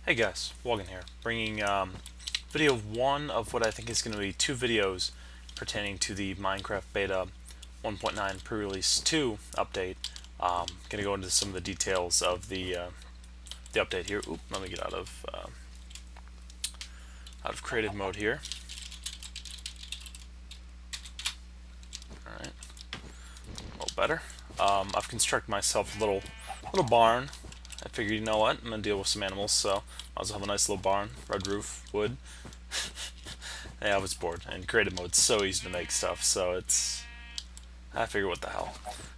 Hey guys, Woggenz here, bringing video one of what I think is going to be two videos pertaining to the Minecraft Beta 1.9 Pre-Release 2 update. Going to go into some of the details of the update here. Oop, let me get out of creative mode here. All right, a little better. I've constructed myself a little barn. I figured, you know what, I'm gonna deal with some animals, so I also have a nice little barn, red roof, wood. Yeah, I was bored, and creative mode's so easy to make stuff, so I figure what the hell.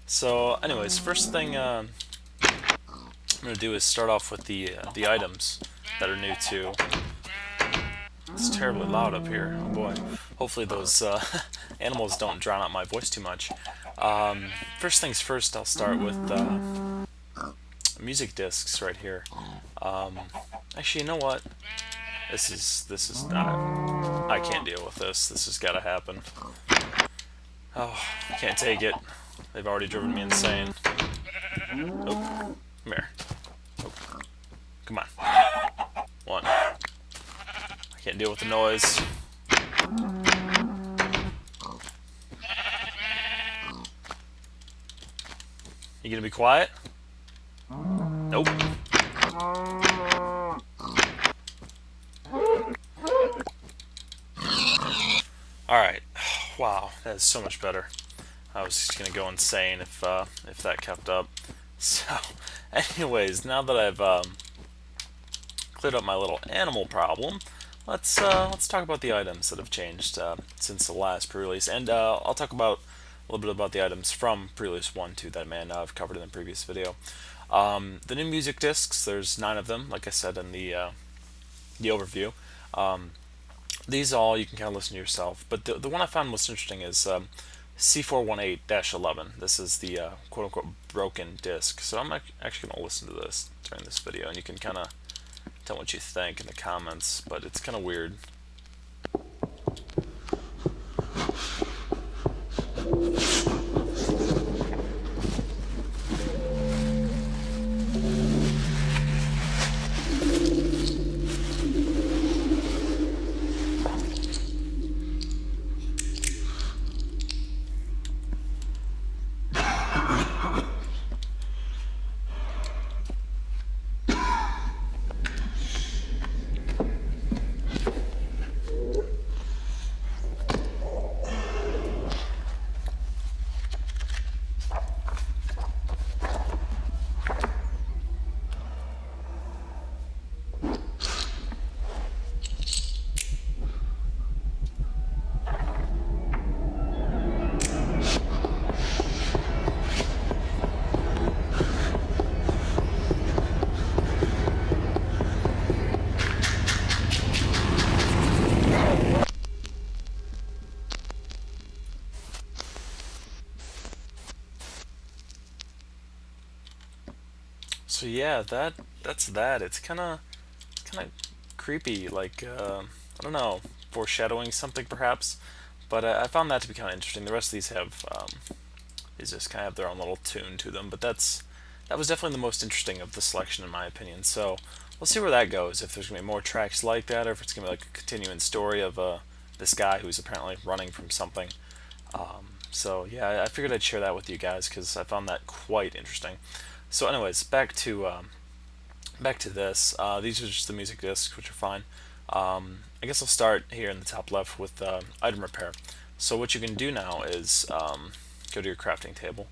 So, anyways, first thing I'm gonna do is start off with the items that are new to. It's terribly loud up here. Oh boy. Hopefully those animals don't drown out my voice too much. First things first, I'll start with music discs right here. Actually, you know what? This is not. I can't deal with this. This has got to happen. Oh, I can't take it. They've already driven me insane. Oh, come here. Oh, come on. One. I can't deal with the noise. You gonna be quiet? Nope. Alright. Wow, that is so much better. I was just gonna go insane if that kept up. So, anyways, now that I've cleared up my little animal problem, let's talk about the items that have changed since the last pre-release, and I'll talk about a little bit about the items from pre-release 1 too that I may not have covered in the previous video. The new music discs, there's 9 of them, like I said in the overview. These all you can kind of listen to yourself, but the one I found most interesting is C418-11. This is the quote-unquote broken disc. So I'm actually going to listen to this during this video, and you can kind of tell what you think in the comments, but it's kind of weird. So yeah, that's that. It's kind of creepy, like I don't know, foreshadowing something perhaps. But I found that to be kind of interesting. The rest of these have is just kind of their own little tune to them. But that was definitely the most interesting of the selection in my opinion. So we'll see where that goes. If there's gonna be more tracks like that, or if it's gonna be like a continuing story of this guy who's apparently running from something. So yeah, I figured I'd share that with you guys because I found that quite interesting. So anyways, back to this. These are just the music discs, which are fine. I guess I'll start here in the top left with item repair. So what you can do now is go to your crafting table.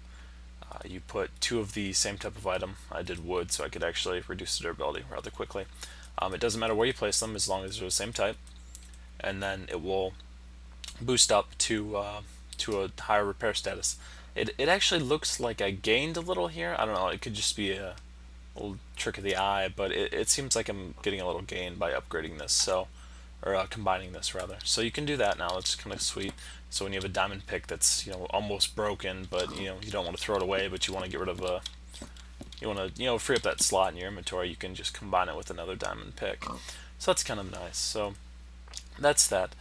You put 2 of the same type of item. I did wood, so I could actually reduce the durability rather quickly. It doesn't matter where you place them as long as they're the same type, and then it will boost up to a higher repair status. It actually looks like I gained a little here. I don't know. It could just be a little trick of the eye, but it seems like I'm getting a little gain by upgrading this, so or combining this rather. So you can do that now. It's kind of sweet. So when you have a diamond pick that's almost broken, but you don't want to throw it away, but you want to get rid of you want to free up that slot in your inventory, you can just combine it with another diamond pick. So that's kind of nice. So that's that.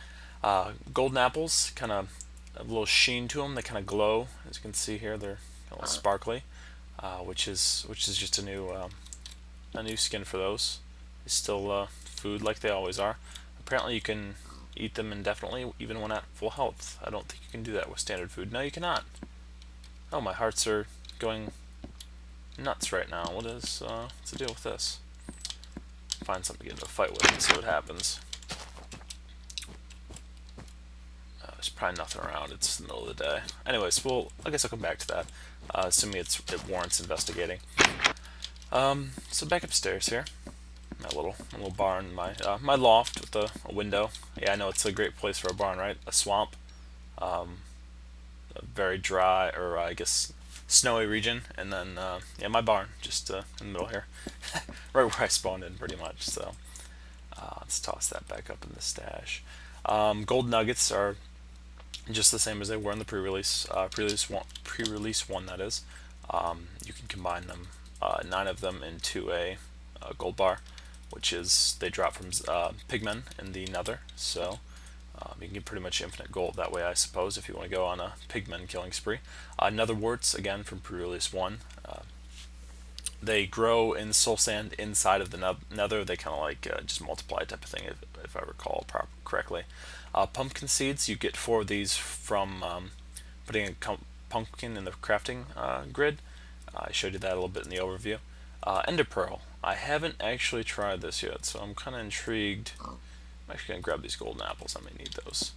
Golden apples kind of have a little sheen to them. They kind of glow, as you can see here. They're a little sparkly, which is just a new skin for those. is still food like they always are. Apparently you can eat them indefinitely even when at full health. I don't think you can do that with standard food. No, you cannot. Oh, my hearts are going nuts right now. What's the deal with this? Find something to get into a fight with and see what happens. There's probably nothing around. It's the middle of the day. Anyways, well, I guess I'll come back to that, assuming it warrants investigating. So back upstairs here, my little barn, my loft with a window. Yeah, I know it's a great place for a barn, right? A swamp, a very dry, or I guess snowy region, and then yeah, my barn just in the middle here, right where I spawned in, pretty much. So let's toss that back up in the stash. Gold nuggets are just the same as they were in the pre-release, pre-release one, that is. You can combine them, 9 of them, into a gold bar, which is they drop from pigmen in the Nether. So you can get pretty much infinite gold that way, I suppose, if you want to go on a pigmen killing spree. Nether warts, again from pre-release one. They grow in soul sand inside of the Nether. They kind of like just multiply type of thing, if I recall correctly. Pumpkin seeds, you get 4 of these from putting a pumpkin in the crafting grid. I showed you that a little bit in the overview. Ender pearl. I haven't actually tried this yet, so I'm kind of intrigued. I'm actually going to grab these golden apples. I may need those.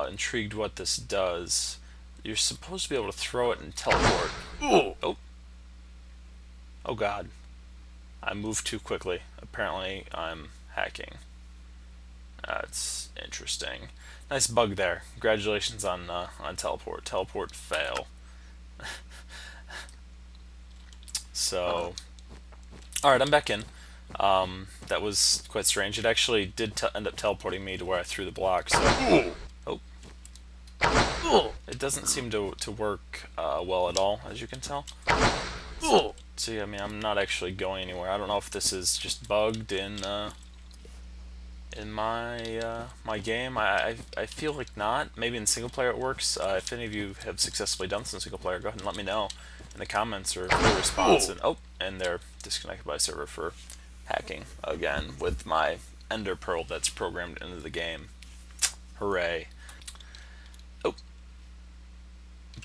Intrigued what this does. You're supposed to be able to throw it and teleport. Ooh. Oh. Oh god. I moved too quickly. Apparently I'm hacking. That's interesting. Nice bug there. Congratulations on teleport. Teleport fail. So, alright, I'm back in. That was quite strange. It actually did end up teleporting me to where I threw the block. So, oh, it doesn't seem to work well at all, as you can tell. See, I mean, I'm not actually going anywhere. I don't know if this is just bugged in my my game. I feel like not. Maybe in single player it works. If any of you have successfully done this in single player, go ahead and let me know in the comments or the response. And they're disconnected by server for hacking again with my Ender Pearl that's programmed into the game. Hooray! Oh,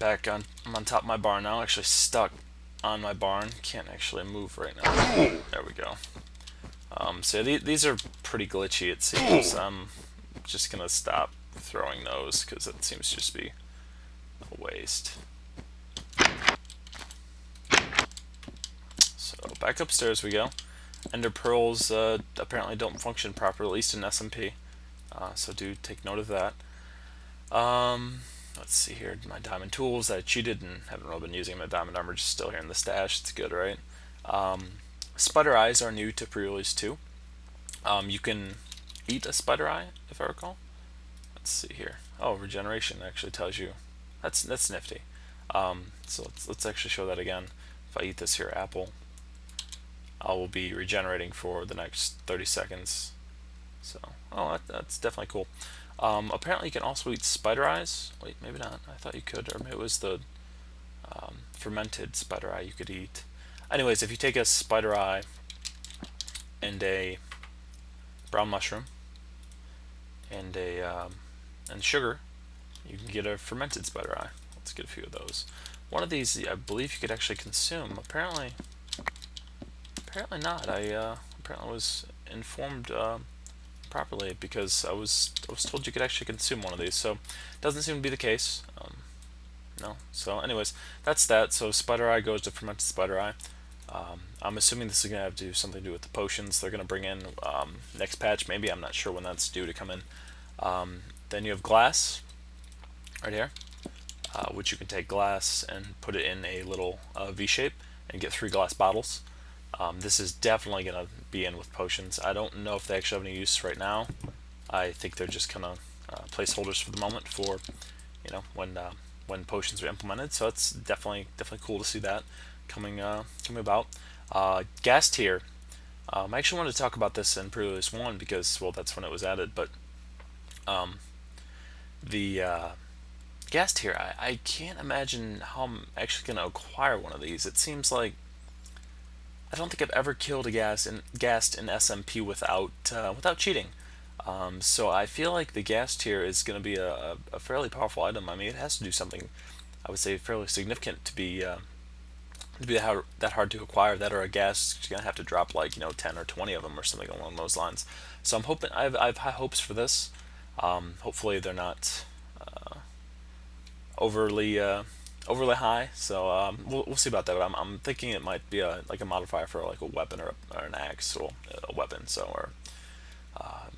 I'm on top of my barn now. Actually stuck on my barn. Can't actually move right now. There we go. So these are pretty glitchy, it seems. I'm just gonna stop throwing those because it seems to just be a waste. So back upstairs we go. Ender pearls apparently don't function properly, at least in SMP. So do take note of that. Let's see here. My diamond tools that I cheated and haven't really been using. My diamond armor just still here in the stash. It's good, right? Spider eyes are new to pre-release 2. You can eat a spider eye, if I recall. Let's see here. Oh, regeneration actually tells you. That's nifty. So let's actually show that again. If I eat this here apple, I will be regenerating for the next 30 seconds. So, oh, that's definitely cool. Apparently you can also eat spider eyes. Wait, maybe not. I thought you could, or maybe it was the fermented spider eye you could eat. Anyways, if you take a spider eye and a brown mushroom and and sugar, you can get a fermented spider eye. Let's get a few of those. One of these, I believe, you could actually consume. Apparently not. I apparently was informed properly because I was told you could actually consume one of these. So doesn't seem to be the case. No. So anyways, that's that. So spider eye goes to fermented spider eye. I'm assuming this is going to have to do something to do with the potions they're going to bring in next patch. Maybe, I'm not sure when that's due to come in. Then you have glass right here, which you can take glass and put it in a little V shape and get 3 glass bottles. This is definitely going to be in with potions. I don't know if they actually have any use right now. I think they're just kind of placeholders for the moment for, you know, when potions are implemented. So it's definitely cool to see that coming about. Gas tier. I actually wanted to talk about this in pre-release 1 because, well, that's when it was added. But the gas tier, I can't imagine how I'm actually going to acquire one of these. It seems like I don't think I've ever killed a ghast in SMP without cheating. So I feel like the ghast here is going to be a fairly powerful item. I mean, it has to do something, I would say, fairly significant to be that hard to acquire. That or a ghast is going to have to drop like 10 or 20 of them or something along those lines. So I'm hoping I've high hopes for this. Hopefully they're not overly overly high. So we'll see about that. But I'm thinking it might be like a modifier for like a weapon or an axe or a weapon. So or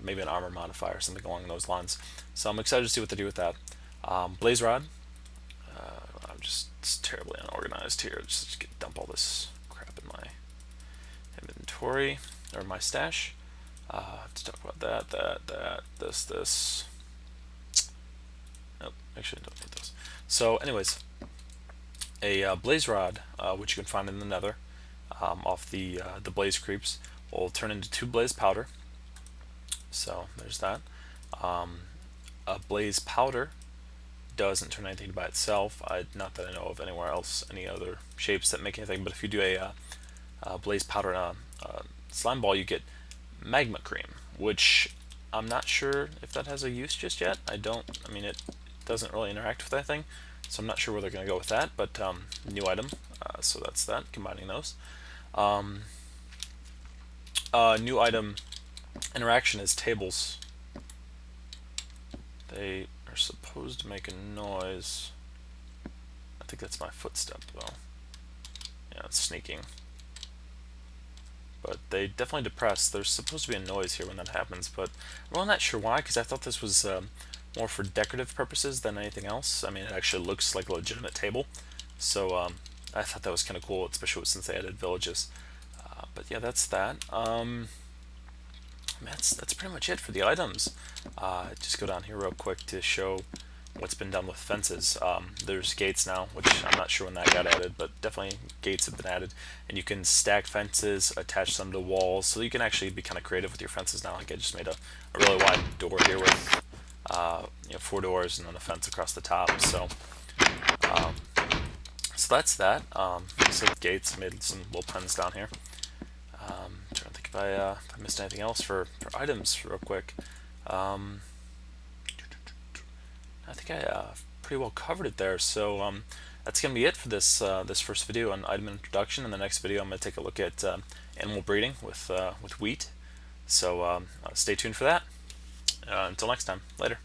maybe an armor modifier or something along those lines. So I'm excited to see what they do with that. Blaze rod. I'm just terribly unorganized here. Just dump all this crap in my inventory or my stash. Let's talk about this. Nope, actually, don't need those. So, anyways, a blaze rod, which you can find in the Nether, off the blaze creeps, will turn into 2 blaze powder. So there's that. A blaze powder doesn't turn anything by itself. Not that I know of anywhere else, any other shapes that make anything. But if you do a blaze powder and a slime ball, you get magma cream, which I'm not sure if that has a use just yet. I mean, it doesn't really interact with anything, so I'm not sure where they're going to go with that. But new item, so that's that. Combining those. New item interaction is tables. They are supposed to make a noise. I think that's my footstep though. Yeah, it's sneaking. But they definitely depress. There's supposed to be a noise here when that happens, but I'm really not sure why, because I thought this was more for decorative purposes than anything else. I mean, it actually looks like a legitimate table, so I thought that was kind of cool, especially since they added villages. But yeah, that's that. That's pretty much it for the items. Just go down here real quick to show what's been done with fences. There's gates now, which I'm not sure when that got added, but definitely gates have been added. And you can stack fences, attach them to walls, so you can actually be kind of creative with your fences now. Like I just made a really wide door here with 4 doors and then a fence across the top. So that's that. So gates, made some little pens down here. Trying to think if I missed anything else for items real quick. I think I pretty well covered it there. So that's going to be it for this first video on item introduction. In the next video, I'm going to take a look at animal breeding with wheat. So stay tuned for that. Until next time, later.